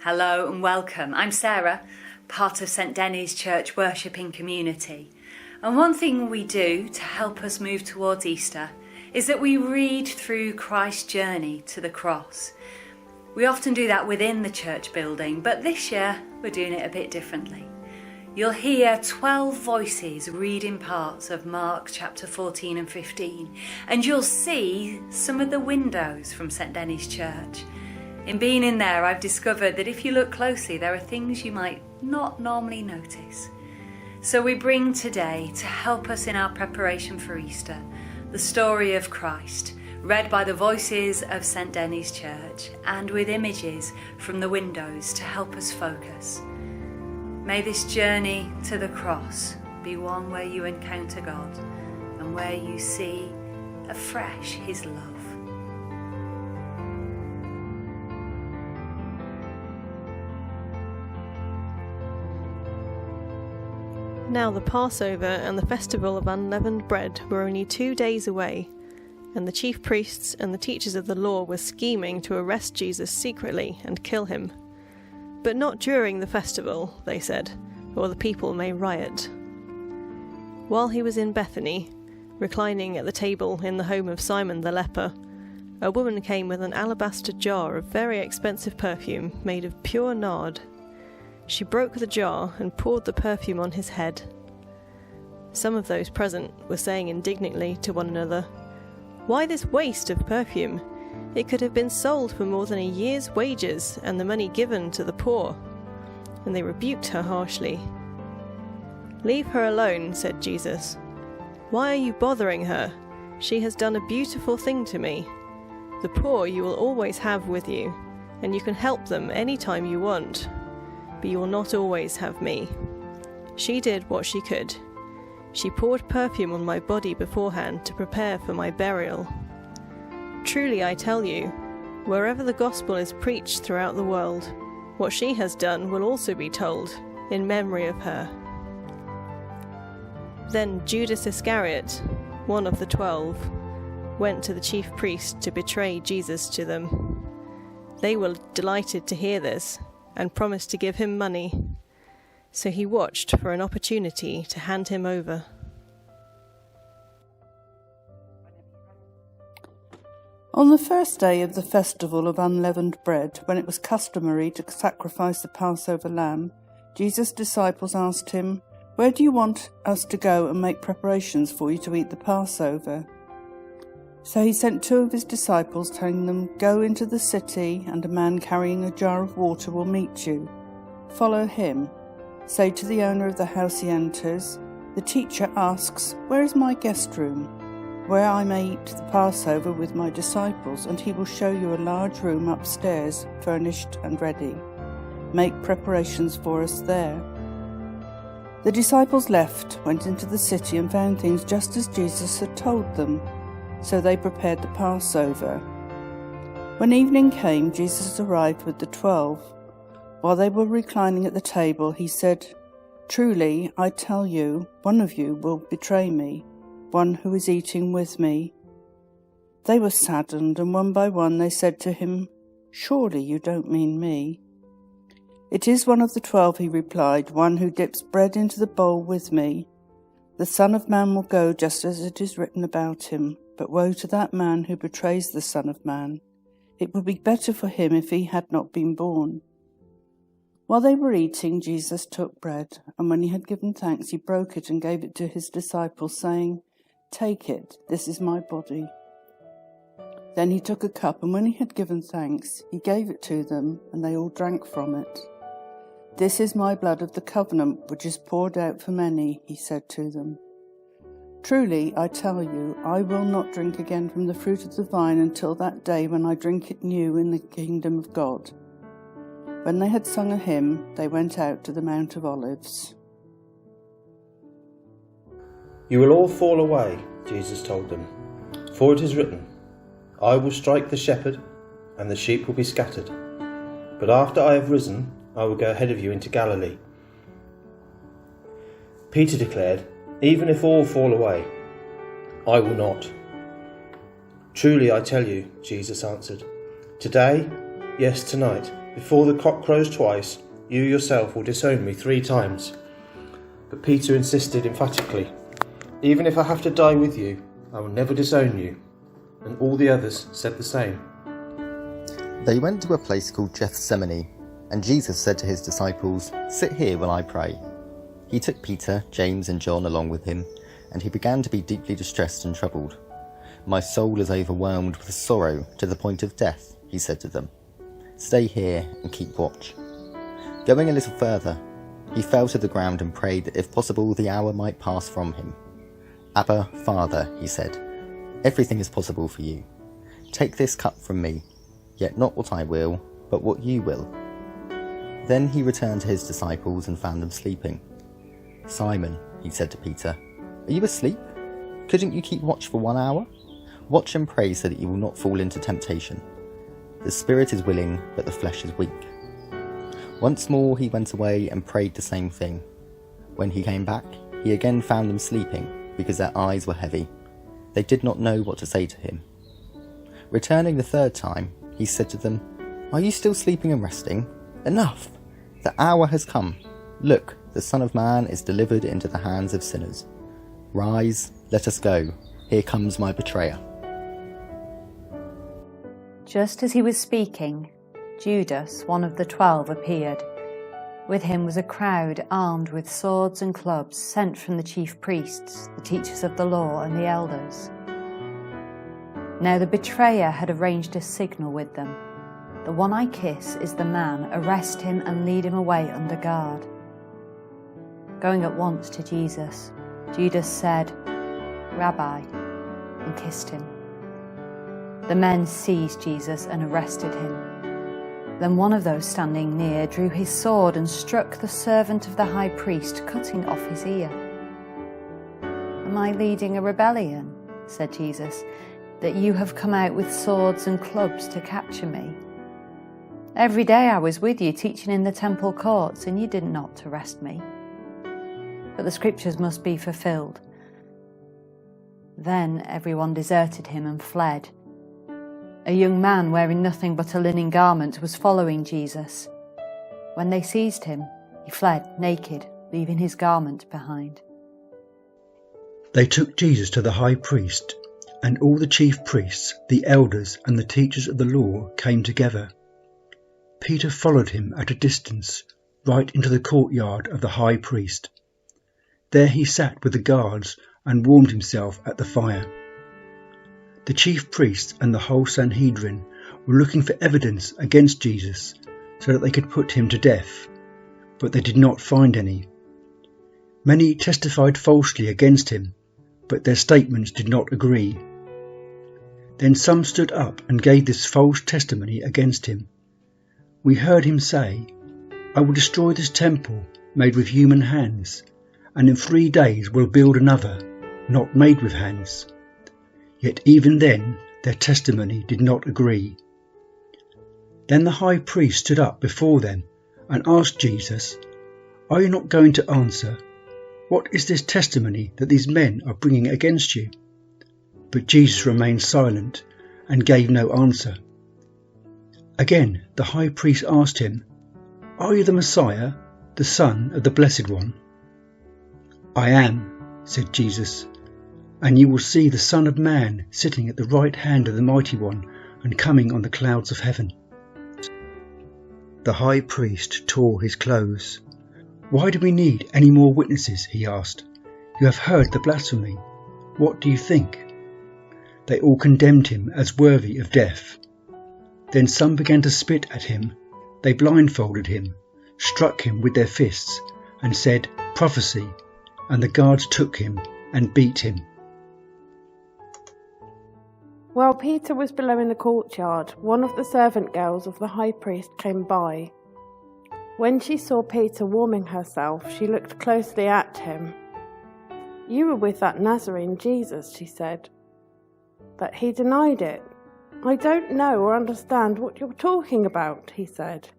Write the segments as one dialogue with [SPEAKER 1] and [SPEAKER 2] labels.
[SPEAKER 1] Hello and welcome. I'm Sarah, part of St Denny's Church worshipping community. And one thing we do to help us move towards Easter is that we read through Christ's journey to the cross. We often do that within the church building, but this year we're doing it a bit differently. You'll hear 12 voices reading parts of Mark chapter 14 and 15, and you'll see some of the windows from St Denny's Church. In being in there, I've discovered that if you look closely, there are things you might not normally notice. So we bring today, to help us in our preparation for Easter, the story of Christ, read by the voices of St Denny's Church and with images from the windows to help us focus. May this journey to the cross be one where you encounter God and where you see afresh His love.
[SPEAKER 2] Now the Passover and the festival of unleavened bread were only 2 days away, and the chief priests and the teachers of the law were scheming to arrest Jesus secretly and kill him. But not during the festival, they said, or the people may riot. While he was in Bethany, reclining at the table in the home of Simon the leper, a woman came with an alabaster jar of very expensive perfume made of pure nard. She broke the jar and poured the perfume on his head. Some of those present were saying indignantly to one another, "Why this waste of perfume? It could have been sold for more than a year's wages and the money given to the poor." And they rebuked her harshly. "Leave her alone," said Jesus. "Why are you bothering her? She has done a beautiful thing to me. The poor you will always have with you, and you can help them any time you want. But you will not always have me. She did what she could. She poured perfume on my body beforehand to prepare for my burial. Truly I tell you, wherever the gospel is preached throughout the world, what she has done will also be told in memory of her." Then Judas Iscariot, one of the 12, went to the chief priests to betray Jesus to them. They were delighted to hear this, and promised to give him money. So he watched for an opportunity to hand him over.
[SPEAKER 3] On the first day of the festival of unleavened bread, when it was customary to sacrifice the Passover lamb, Jesus' disciples asked him, "Where do you want us to go and make preparations for you to eat the Passover?" So he sent 2 of his disciples, telling them, "Go into the city, and a man carrying a jar of water will meet you. Follow him. Say to the owner of the house he enters, 'The teacher asks, where is my guest room, where I may eat the Passover with my disciples?' And he will show you a large room upstairs, furnished and ready. Make preparations for us there." The disciples left, went into the city, and found things just as Jesus had told them. So they prepared the Passover. When evening came, Jesus arrived with the 12. While they were reclining at the table, he said, "Truly, I tell you, one of you will betray me, one who is eating with me." They were saddened, and one by one they said to him, "Surely you don't mean me?" "It is one of the 12, he replied, "one who dips bread into the bowl with me. The Son of Man will go just as it is written about him. But woe to that man who betrays the Son of Man. It would be better for him if he had not been born." While they were eating, Jesus took bread, and when he had given thanks, he broke it and gave it to his disciples, saying, "Take it, this is my body." Then he took a cup, and when he had given thanks, he gave it to them, and they all drank from it. "This is my blood of the covenant, which is poured out for many," he said to them. "Truly, I tell you, I will not drink again from the fruit of the vine until that day when I drink it new in the kingdom of God." When they had sung a hymn, they went out to the Mount of Olives.
[SPEAKER 4] "You will all fall away," Jesus told them, "for it is written, 'I will strike the shepherd, and the sheep will be scattered.' But after I have risen, I will go ahead of you into Galilee." Peter declared, "Even if all fall away, I will not." "Truly I tell you," Jesus answered, "today, yes, tonight, before the cock crows twice, you yourself will disown me 3 times. But Peter insisted emphatically, even if I have to die with you, I will never disown you. And all the others said the same.
[SPEAKER 5] They went to a place called Gethsemane, and Jesus said to his disciples, "Sit here while I pray." He took Peter, James and John along with him, and he began to be deeply distressed and troubled. "My soul is overwhelmed with sorrow to the point of death," he said to them. "Stay here and keep watch." Going a little further, he fell to the ground and prayed that if possible the hour might pass from him. "Abba, Father," he said, "everything is possible for you. Take this cup from me, yet not what I will, but what you will." Then he returned to his disciples and found them sleeping. "Simon," he said to Peter, "are you asleep? Couldn't you keep watch for 1 hour? Watch and pray so that you will not fall into temptation. The spirit is willing, but the flesh is weak." Once more he went away and prayed the same thing. When he came back, he again found them sleeping, because their eyes were heavy. They did not know what to say to him. Returning the 3rd time, he said to them, "Are you still sleeping and resting? Enough! The hour has come. Look, the Son of Man is delivered into the hands of sinners. Rise, let us go. Here comes my betrayer."
[SPEAKER 1] Just as he was speaking, Judas, one of the 12, appeared. With him was a crowd armed with swords and clubs sent from the chief priests, the teachers of the law, and the elders. Now the betrayer had arranged a signal with them. "The one I kiss is the man. Arrest him and lead him away under guard." Going at once to Jesus, Judas said, "Rabbi," and kissed him. The men seized Jesus and arrested him. Then one of those standing near drew his sword and struck the servant of the high priest, cutting off his ear. "Am I leading a rebellion," said Jesus, "that you have come out with swords and clubs to capture me? Every day I was with you teaching in the temple courts, and you did not arrest me. But the scriptures must be fulfilled." Then everyone deserted him and fled. A young man wearing nothing but a linen garment was following Jesus. When they seized him, he fled naked, leaving his garment behind.
[SPEAKER 6] They took Jesus to the high priest, and all the chief priests, the elders, and the teachers of the law came together. Peter followed him at a distance, right into the courtyard of the high priest. There he sat with the guards and warmed himself at the fire. The chief priests and the whole Sanhedrin were looking for evidence against Jesus so that they could put him to death, but they did not find any. Many testified falsely against him, but their statements did not agree. Then some stood up and gave this false testimony against him. "We heard him say, 'I will destroy this temple made with human hands, and in 3 days will build another, not made with hands.' Yet even then their testimony did not agree." Then the high priest stood up before them and asked Jesus, "Are you not going to answer? What is this testimony that these men are bringing against you?" But Jesus remained silent and gave no answer. Again the high priest asked him, "Are you the Messiah, the Son of the Blessed One?" "I am," said Jesus, "and you will see the Son of Man sitting at the right hand of the Mighty One and coming on the clouds of heaven." The high priest tore his clothes. "Why do we need any more witnesses?" he asked. "You have heard the blasphemy. What do you think?" They all condemned him as worthy of death. Then some began to spit at him. They blindfolded him, struck him with their fists, and said, "Prophesy," and the guards took him and beat him.
[SPEAKER 7] While Peter was below in the courtyard, one of the servant girls of the high priest came by. When she saw Peter warming herself, she looked closely at him. "You were with that Nazarene Jesus," she said. But he denied it. "I don't know or understand what you're talking about," he said,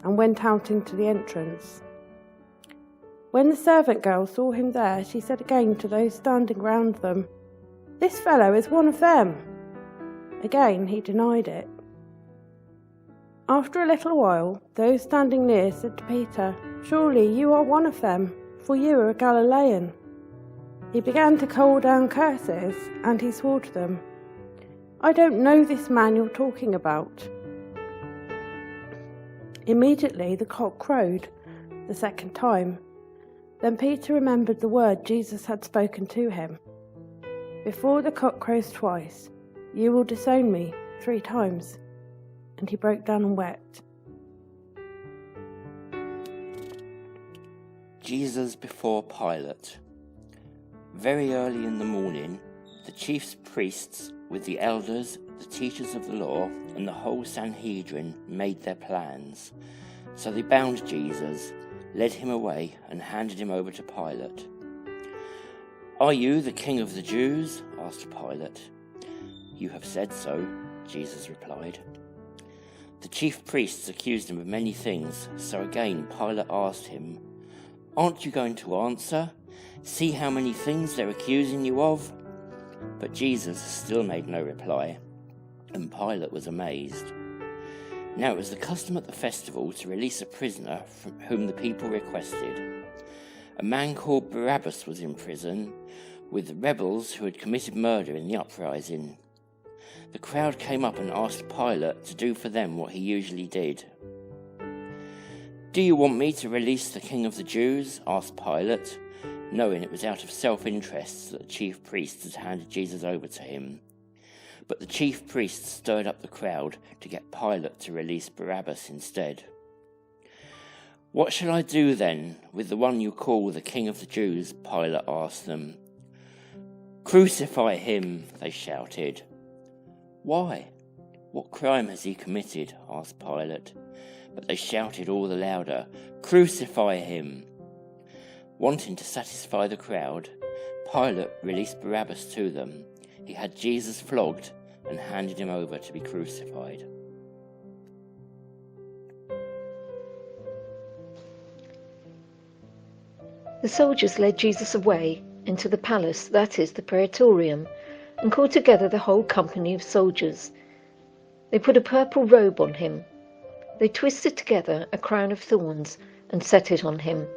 [SPEAKER 7] and went out into the entrance. When the servant girl saw him there, she said again to those standing round them, "This fellow is one of them." Again he denied it. After a little while, those standing near said to Peter, "Surely you are one of them, for you are a Galilean." He began to call down curses, and he swore to them, "I don't know this man you're talking about." Immediately the cock crowed the second time. Then Peter remembered the word Jesus had spoken to him. "Before the cock crows twice, you will disown me 3 times." And he broke down and wept.
[SPEAKER 8] Jesus before Pilate. Very early in the morning, the chief priests, with the elders, the teachers of the law, and the whole Sanhedrin made their plans. So they bound Jesus, led him away, and handed him over to Pilate. "Are you the king of the Jews?" asked Pilate. "You have said so," Jesus replied. The chief priests accused him of many things, so again Pilate asked him, "Aren't you going to answer? See how many things they're accusing you of?" But Jesus still made no reply, and Pilate was amazed. Now it was the custom at the festival to release a prisoner from whom the people requested. A man called Barabbas was in prison with the rebels who had committed murder in the uprising. The crowd came up and asked Pilate to do for them what he usually did. "Do you want me to release the king of the Jews?" asked Pilate, knowing it was out of self-interest that the chief priests had handed Jesus over to him. But the chief priests stirred up the crowd to get Pilate to release Barabbas instead. "What shall I do then with the one you call the king of the Jews?" Pilate asked them. "Crucify him," they shouted. "Why? What crime has he committed?" asked Pilate. But they shouted all the louder, "Crucify him!" Wanting to satisfy the crowd, Pilate released Barabbas to them. He had Jesus flogged and handed him over to be crucified.
[SPEAKER 9] The soldiers led Jesus away into the palace, that is, the praetorium, and called together the whole company of soldiers. They put a purple robe on him. They twisted together a crown of thorns and set it on him.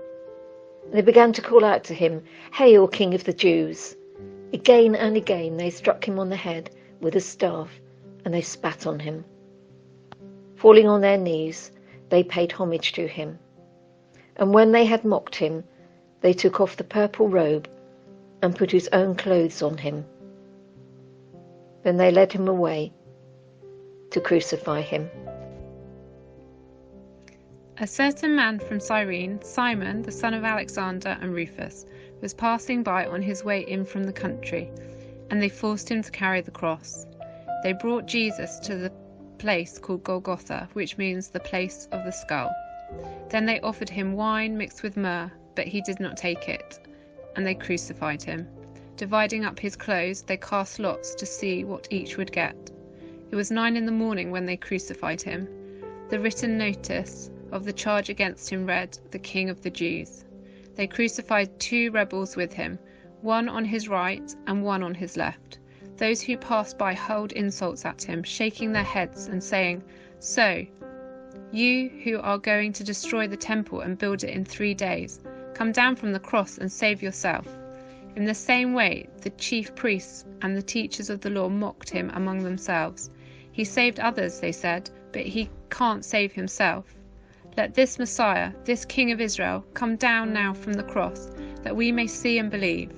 [SPEAKER 9] They began to call out to him, "Hail, King of the Jews!" Again and again they struck him on the head with a staff, and they spat on him. Falling on their knees, they paid homage to him. And when they had mocked him, they took off the purple robe and put his own clothes on him. Then they led him away to crucify him.
[SPEAKER 10] A certain man from Cyrene, Simon, the son of Alexander and Rufus, was passing by on his way in from the country, and they forced him to carry the cross. They brought Jesus to the place called Golgotha, which means the place of the skull. Then they offered him wine mixed with myrrh, but he did not take it, and they crucified him. Dividing up his clothes, they cast lots to see what each would get. It was 9 a.m. when they crucified him. The written notice of the charge against him read, "The King of the Jews." They crucified 2 rebels with him, one on his right and one on his left. Those who passed by hurled insults at him, shaking their heads and saying, "So, you who are going to destroy the temple and build it in 3 days, come down from the cross and save yourself." In the same way, the chief priests and the teachers of the law mocked him among themselves. "He saved others," they said, "but he can't save himself. Let this Messiah, this King of Israel, come down now from the cross, that we may see and believe."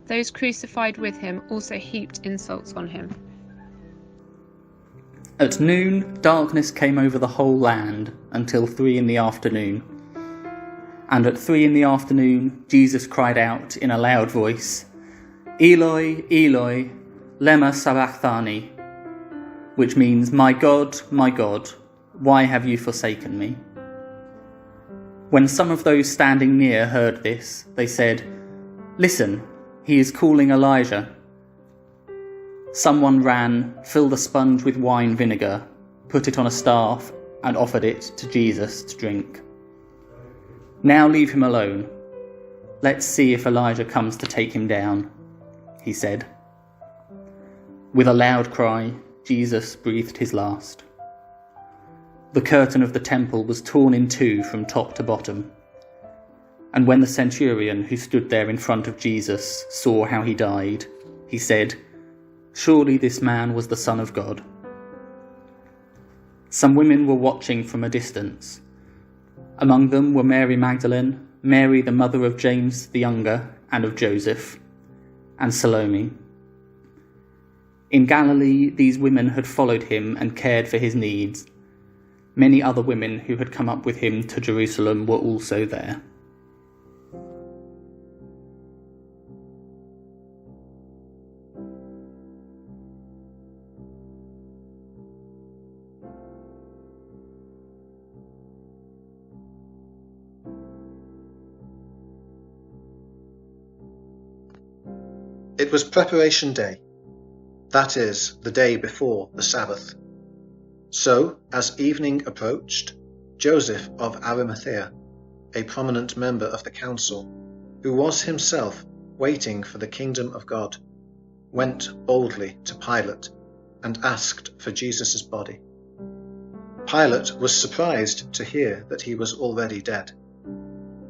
[SPEAKER 10] Those crucified with him also heaped insults on him.
[SPEAKER 11] At noon, darkness came over the whole land until 3 in the afternoon. And at 3 in the afternoon, Jesus cried out in a loud voice, "Eloi, Eloi, lema sabachthani," which means, my God, why have you forsaken me?" When some of those standing near heard this, they said, "Listen, he is calling Elijah." Someone ran, filled a sponge with wine vinegar, put it on a staff, and offered it to Jesus to drink. "Now leave him alone. Let's see if Elijah comes to take him down," he said. With a loud cry, Jesus breathed his last. The curtain of the temple was torn in two from top to bottom. And when the centurion who stood there in front of Jesus saw how he died, he said, "Surely this man was the Son of God." Some women were watching from a distance. Among them were Mary Magdalene, Mary the mother of James the younger and of Joseph, and Salome. In Galilee, these women had followed him and cared for his needs. Many other women who had come up with him to Jerusalem were also there.
[SPEAKER 4] It was Preparation Day, that is, the day before the Sabbath. So, as evening approached, Joseph of Arimathea, a prominent member of the council, who was himself waiting for the kingdom of God, went boldly to Pilate and asked for Jesus' body. Pilate was surprised to hear that he was already dead.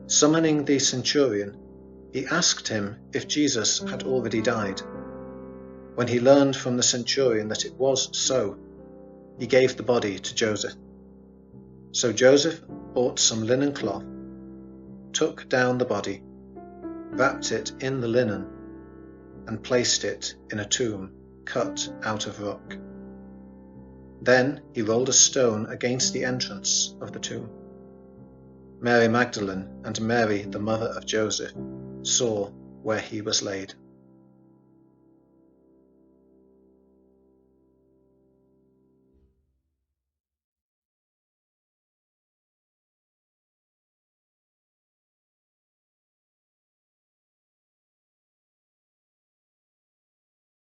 [SPEAKER 4] Summoning the centurion, he asked him if Jesus had already died. When he learned from the centurion that it was so, he gave the body to Joseph. So Joseph bought some linen cloth, took down the body, wrapped it in the linen, and placed it in a tomb cut out of rock. Then he rolled a stone against the entrance of the tomb. Mary Magdalene and Mary, the mother of Joseph, saw where he was laid.